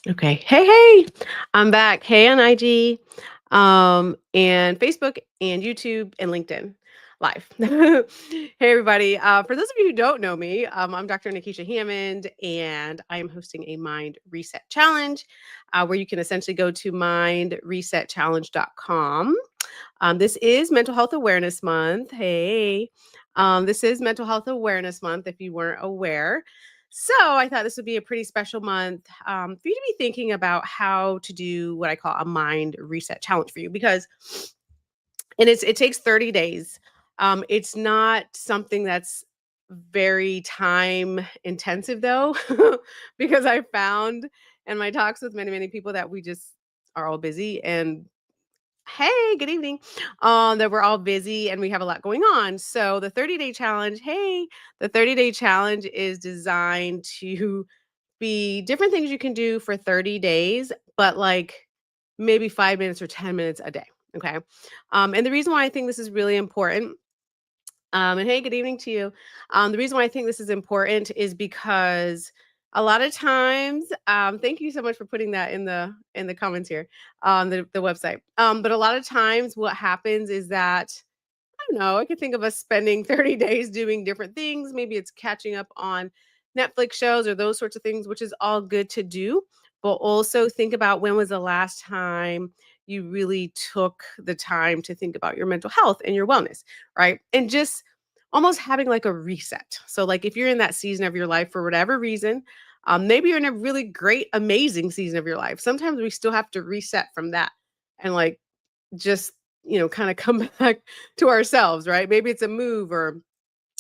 Okay. Hey, I'm back. Hey on IG, and Facebook and YouTube and LinkedIn Live. Hey everybody. For those of you who don't know me, I'm Dr. Nikisha Hammond, and I am hosting a Mind Reset Challenge, where you can essentially go to mindresetchallenge.com. This is Mental Health Awareness Month. Hey, this is Mental Health Awareness Month, if you weren't aware. So I thought this would be a pretty special month for you to be thinking about how to do what I call a mind reset challenge for you because it takes 30 days. It's not something that's very time intensive though, because I found in my talks with many people that we just are all busy and hey, good evening. That we're all busy and we have a lot going on. So the 30-day challenge, hey, the 30-day challenge is designed to be different things you can do for 30 days, but like maybe 5 minutes or 10 minutes a day. Okay. And the reason why I think this is really important, and hey, good evening to you. The reason why I think this is important is because a lot of times, thank you so much for putting that in the comments here on the website. But a lot of times, what happens is that I don't know. I could think of us spending 30 days doing different things. Maybe it's catching up on Netflix shows or those sorts of things, which is all good to do. But also think about when was the last time you really took the time to think about your mental health and your wellness, right? And just almost having like a reset. So, like if you're in that season of your life for whatever reason, maybe you're in a really great, amazing season of your life. Sometimes we still have to reset from that and like just, kind of come back to ourselves, right? Maybe it's a move or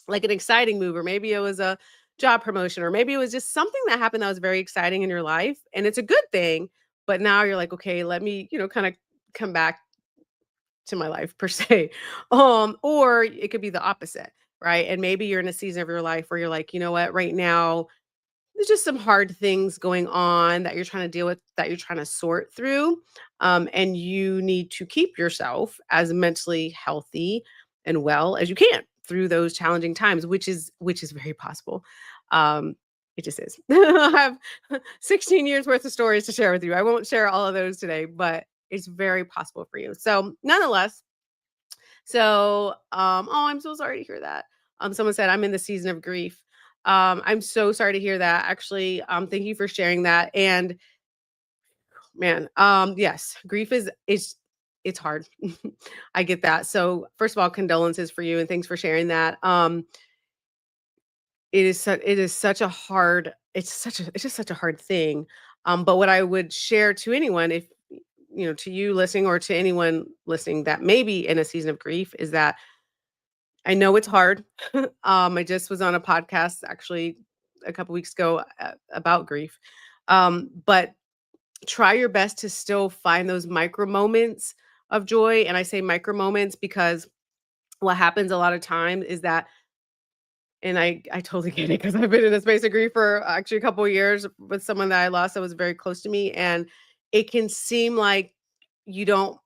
like an exciting move, or maybe it was a job promotion, or maybe it was just something that happened that was very exciting in your life and it's a good thing. But now you're like, okay, let me, kind of come back to my life per se. Or it could be the opposite, right? And maybe you're in a season of your life where you're like, you know what, right now there's just some hard things going on that you're trying to deal with, that you're trying to sort through. And you need to keep yourself as mentally healthy and well as you can through those challenging times, which is very possible. Um, it just is. I have 16 years worth of stories to share with you. I won't share all of those today, but it's very possible for you. So, nonetheless, oh, I'm so sorry to hear that. Someone said I'm in the season of grief. I'm so sorry to hear that. Actually, thank you for sharing that. And man, yes, grief is it's hard. I get that. So first of all, condolences for you and thanks for sharing that. It is such a hard it's just such a hard thing. But what I would share to anyone, if to you listening or to anyone listening that may be in a season of grief, is that I know it's hard. I just was on a podcast actually a couple weeks ago about grief. But try your best to still find those micro moments of joy. And I say micro moments because what happens a lot of times is that, and I totally get it because I've been in a space of grief for actually a couple of years with someone that I lost that was very close to me. And it can seem like you don't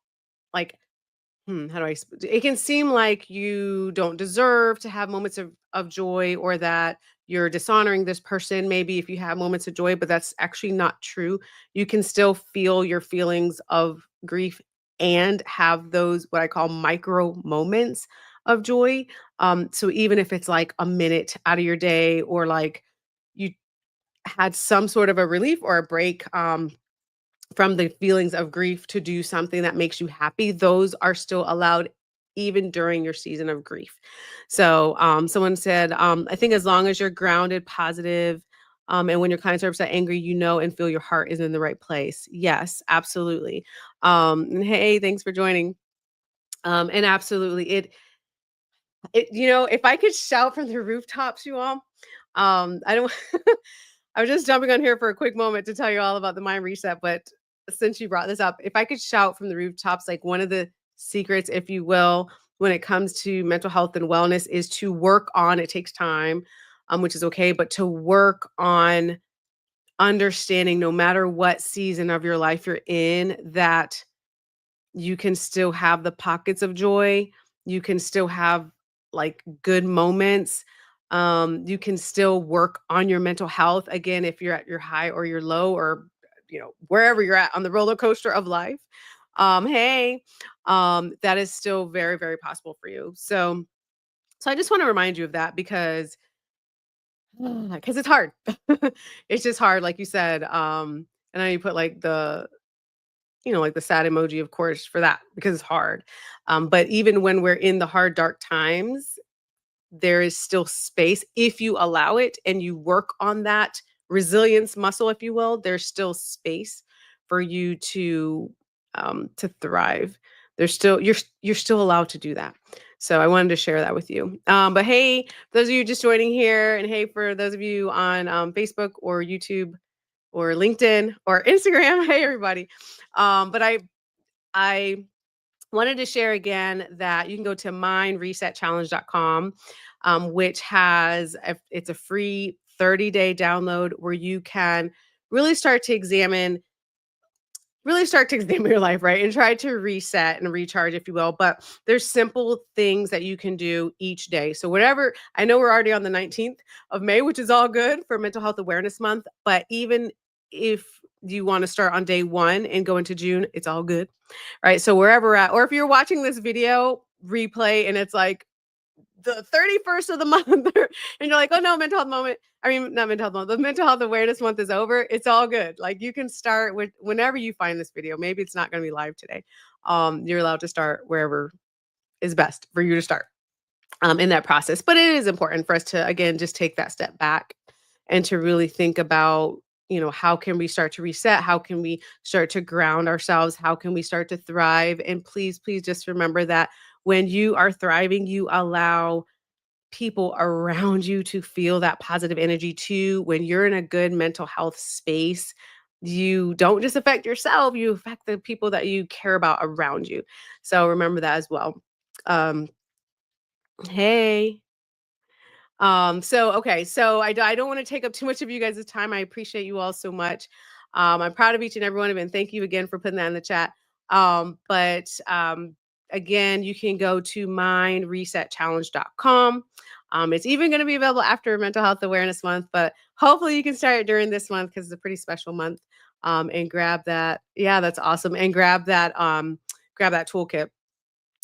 like how do it can seem like you don't deserve to have moments of joy, or that you're dishonoring this person, maybe if you have moments of joy, but that's actually not true. You can still feel your feelings of grief and have those, what I call micro moments of joy. So even if it's like a minute out of your day, or like you had some sort of a relief or a break, from the feelings of grief to do something that makes you happy, those are still allowed even during your season of grief. So, someone said, I think as long as you're grounded, positive, and when your clients are upset, angry, and feel your heart is in the right place. Yes, absolutely. And hey, thanks for joining. And absolutely, if I could shout from the rooftops, you all, I don't. I was just jumping on here for a quick moment to tell you all about the mind reset, but since you brought this up, if I could shout from the rooftops, like one of the secrets, if you will, when it comes to mental health and wellness is to work on, it takes time, which is okay, but to work on understanding no matter what season of your life you're in, that you can still have the pockets of joy. You can still have like good moments. You can still work on your mental health. Again, if you're at your high or your low, or wherever you're at on the roller coaster of life. Hey, that is still very, very possible for you. So I just want to remind you of that because it's hard. It's just hard, like you said. And then you put like like the sad emoji, of course, for that because it's hard. But even when we're in the hard, dark times, there is still space if you allow it and you work on that resilience muscle, if you will. There's still space for you to thrive. There's still you're still allowed to do that. So I wanted to share that with you. But hey, those of you just joining here, and hey, for those of you on Facebook or YouTube or LinkedIn or Instagram, hey everybody. But I wanted to share again that you can go to mindresetchallenge.com, which it's a free 30-day download where you can really start to examine your life, right? And try to reset and recharge, if you will. But there's simple things that you can do each day. So whatever, I know we're already on the 19th of May, which is all good for Mental Health Awareness Month. But even if you want to start on day 1 and go into June, it's all good. Right. So wherever we're at, or if you're watching this video replay and it's like the 31st of the month, and you're like, oh no, mental health moment. I mean, not mental health month, the mental health awareness month is over. It's all good. Like you can start with whenever you find this video. Maybe it's not going to be live today. You're allowed to start wherever is best for you to start in that process. But it is important for us to, again, just take that step back and to really think about, how can we start to reset? How can we start to ground ourselves? How can we start to thrive? And please, please just remember that when you are thriving, you allow people around you to feel that positive energy too. When you're in a good mental health space, you don't just affect yourself, you affect the people that you care about around you. So remember that as well. Um, hey. So I don't want to take up too much of you guys' time. I appreciate you all so much. I'm proud of each and every one of you, and thank you again for putting that in the chat. But again, you can go to mindresetchallenge.com. It's even going to be available after Mental Health Awareness Month, but hopefully you can start it during this month because it's a pretty special month. And grab that. Yeah, that's awesome. And grab that toolkit,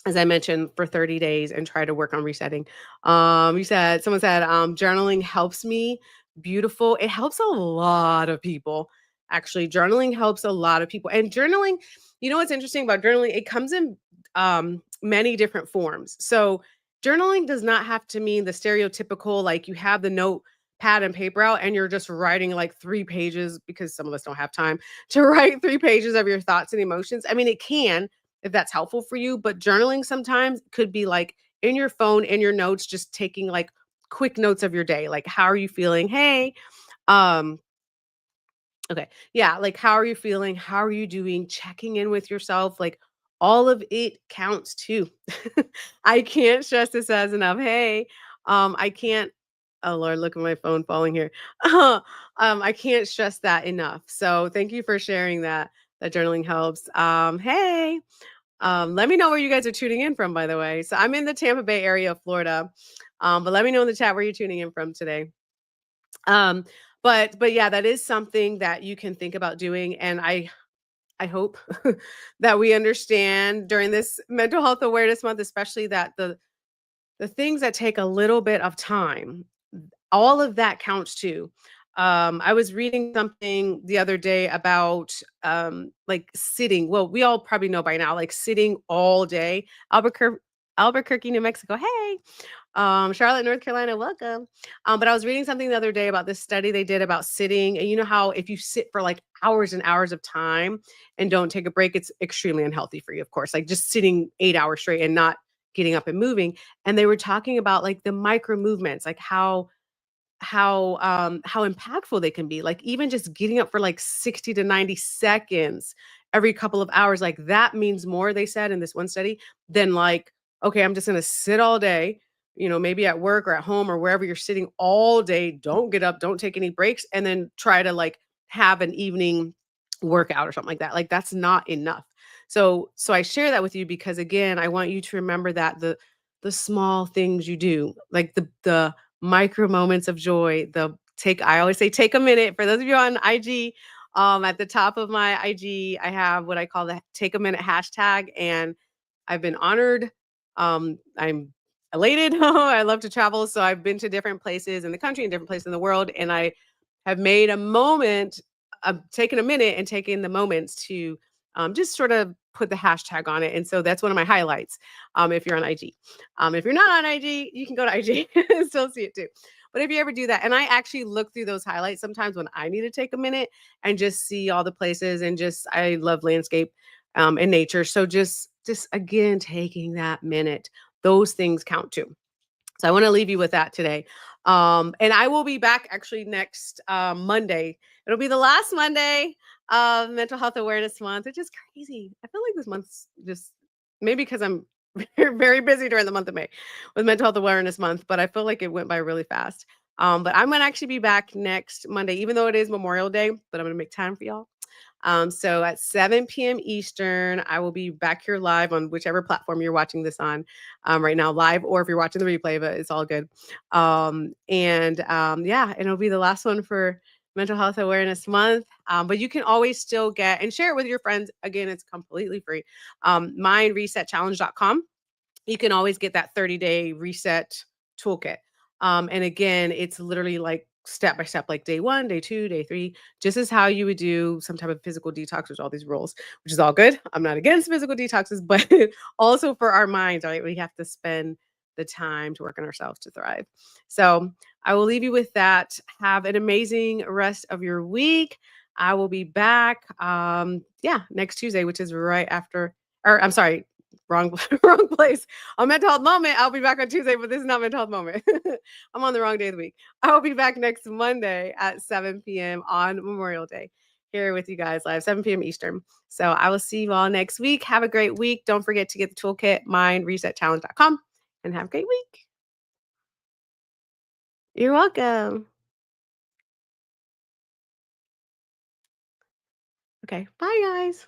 as I mentioned, for 30 days and try to work on resetting. Someone said, journaling helps me. Beautiful. It helps a lot of people. Actually, journaling helps a lot of people. And journaling, what's interesting about journaling? It comes in many different forms. So journaling does not have to mean the stereotypical, like you have the notepad and paper out and you're just writing like 3 pages, because some of us don't have time to write 3 pages of your thoughts and emotions. I mean, it can, if that's helpful for you. But journaling sometimes could be like in your phone, in your notes, just taking like quick notes of your day. Like, how are you feeling? Hey, um, okay. Yeah. Like, how are you feeling? How are you doing? Checking in with yourself. Like, all of it counts too. I can't stress this as enough. Hey, I can't. Oh Lord, look at my phone falling here. I can't stress that enough. So thank you for sharing that. That journaling helps. Hey, let me know where you guys are tuning in from, by the way. So I'm in the Tampa Bay area of Florida. But let me know in the chat where you're tuning in from today. Um, but yeah, that is something that you can think about doing. And I hope that we understand during this mental health awareness month, especially that the things that take a little bit of time, all of that counts too. I was reading something the other day about like sitting. Well, we all probably know by now, like sitting all day. Albuquerque, New Mexico. Hey, Charlotte, North Carolina, welcome. But I was reading something the other day about this study they did about sitting. And you know how if you sit for like hours and hours of time and don't take a break, it's extremely unhealthy for you, of course. Like just sitting 8 hours straight and not getting up and moving. And they were talking about like the micro movements, like how impactful they can be. Like even just getting up for like 60 to 90 seconds every couple of hours, like that means more, they said in this one study, than like, okay, I'm just going to sit all day, maybe at work or at home or wherever you're sitting all day, don't get up, don't take any breaks, and then try to like have an evening workout or something like that. Like that's not enough. So I share that with you because again, I want you to remember that the small things you do, like the micro moments of joy, I always say take a minute. For those of you on IG, At the top of my IG, I have what I call the take a minute hashtag, and I've been honored. I'm elated. I love to travel. So I've been to different places in the country and different places in the world. And I have made a moment of taking a minute and taking the moments to just sort of put the hashtag on it. And so that's one of my highlights if you're on IG. If you're not on IG, you can go to IG and still see it too. But if you ever do that, and I actually look through those highlights sometimes when I need to take a minute and just see all the places and just I love landscape and nature. So just again taking that minute, those things count too. So I want to leave you with that today. And I will be back actually next Monday. It'll be the last Monday of Mental Health Awareness Month, which is crazy. I feel like this month's just maybe because I'm very busy during the month of May with Mental Health Awareness Month, but I feel like it went by really fast. But I'm gonna actually be back next Monday, even though it is Memorial Day, but I'm gonna make time for y'all. So at 7 p.m. Eastern, I will be back here live on whichever platform you're watching this on right now, live, or if you're watching the replay, but it's all good. Yeah, and it'll be the last one for Mental Health Awareness Month. But you can always still get and share it with your friends. Again, it's completely free. Mindresetchallenge.com. You can always get that 30-day reset toolkit. And again, it's literally like step by step, like day one, day two, day three, just as how you would do some type of physical detox. There's all these rules, which is all good. I'm not against physical detoxes, but also for our minds, right? We have to spend the time to work on ourselves to thrive. So I will leave you with that. Have an amazing rest of your week. I will be back next Tuesday, which is right after, or I'm sorry, wrong wrong place. On Mental Health Moment, I'll be back on Tuesday, but this is not Mental Health Moment. I'm on the wrong day of the week. I'll be back next Monday at 7 p.m. on Memorial Day here with you guys live, 7 p.m. Eastern. So I will see you all next week. Have a great week. Don't forget to get the toolkit, mindresetchallenge.com, and have a great week. You're welcome. Okay. Bye, guys.